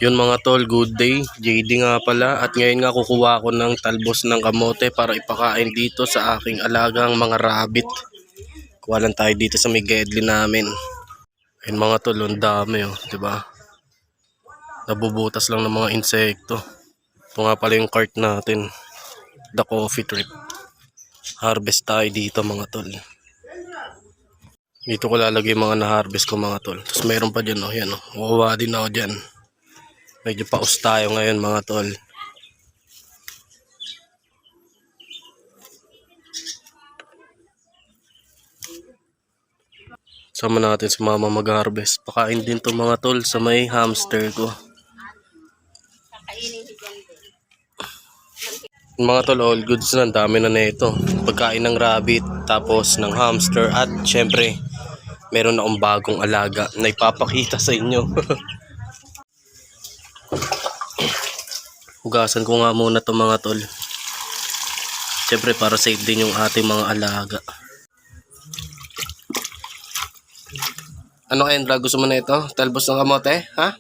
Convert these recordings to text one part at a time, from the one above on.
Yun mga tol, good day. JD nga pala, at ngayon nga kukuha ako ng talbos ng kamote para ipakain dito sa aking alagang mga rabbit. Kuha lang tayo dito sa may gedli namin. Ayun mga tol, ang dami oh, diba? Nabubutas lang ng mga insekto. Ito nga pala yung cart natin, the coffee trip. Harvest tayo dito mga tol. Dito ko lalagay mga na-harvest ko mga tol. Tapos mayroon pa dyan oh, yan oh. Kukuha din ako dyan. Medyo paus tayo ngayon mga tol. Sama natin si mama mag-harvest. Pakain din to mga tol sa may hamster ko. Mga tol, all goods na. Ang dami na nito. Pagkain ng rabbit, tapos ng hamster, at syempre meron akong bagong alaga na ipapakita sa inyo. Hugasan ko nga muna to mga tol. Syempre para safe din yung ating mga alaga. Ano kaya gusto mo na ito? Talbos ng kamote? Ha?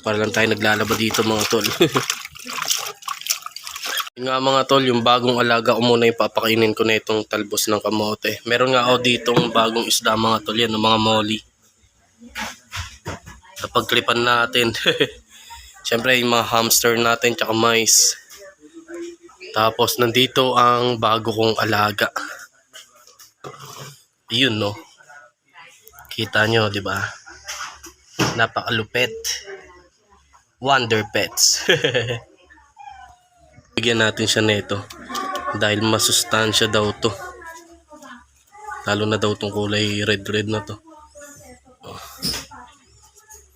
Para lang tayo naglalaba dito mga tol. Yun nga mga tol, yung bagong alaga ko muna ipapakainin ko na itong talbos ng kamote. Meron nga ako ditong bagong isda mga tol, yan, mga molly. Napagklipan natin. Siyempre yung mga hamster natin tsaka mice. Tapos nandito ang bago kong alaga. Yun no. Kita nyo di ba? Napakalupit. Wonder Pets. Bigyan natin siya nito dahil masustansya daw to. Lalo na daw tong kulay red na to. Oh.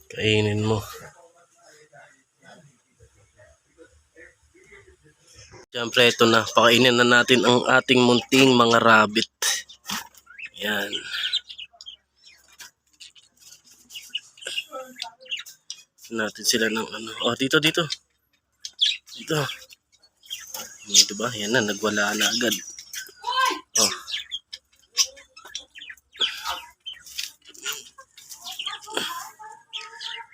Kainin mo. Siyempre ito na, pakainin na natin ang ating munting mga rabbit. Yan. Natin sila ng ano. Oh, dito. Dito. Diba? Yan na, nagwala na agad. Oh.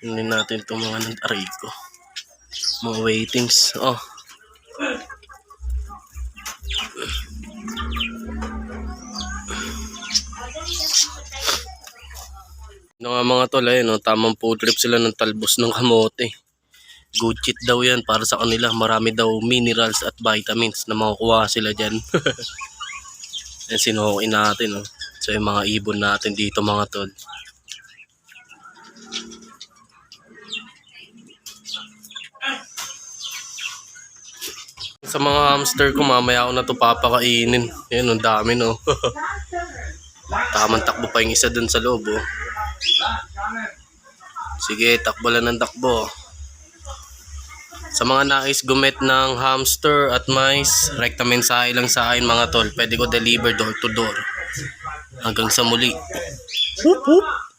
Hindi natin itong mga nag-aray ko. Mga waitings. Oh. No nga mga tol, ayun, no, tamang food trip sila ng talbos ng kamote. Good cheat daw yan para sa kanila. Marami daw minerals at vitamins na makukuha sila dyan. Yan sinuhukin natin. No? So yung mga ibon natin dito mga tol. Sa mga hamster ko mamaya ako na ito papakainin. Yan, ang dami no. Tamang takbo pa yung isa dun sa loob oh. Sige, takbo lang ng takbo. Sa mga nais gumit ng hamster at mice, rekta mensahe lang sa akin mga tol. Pwede ko deliver door to door. Hanggang sa muli. Whoop whoop.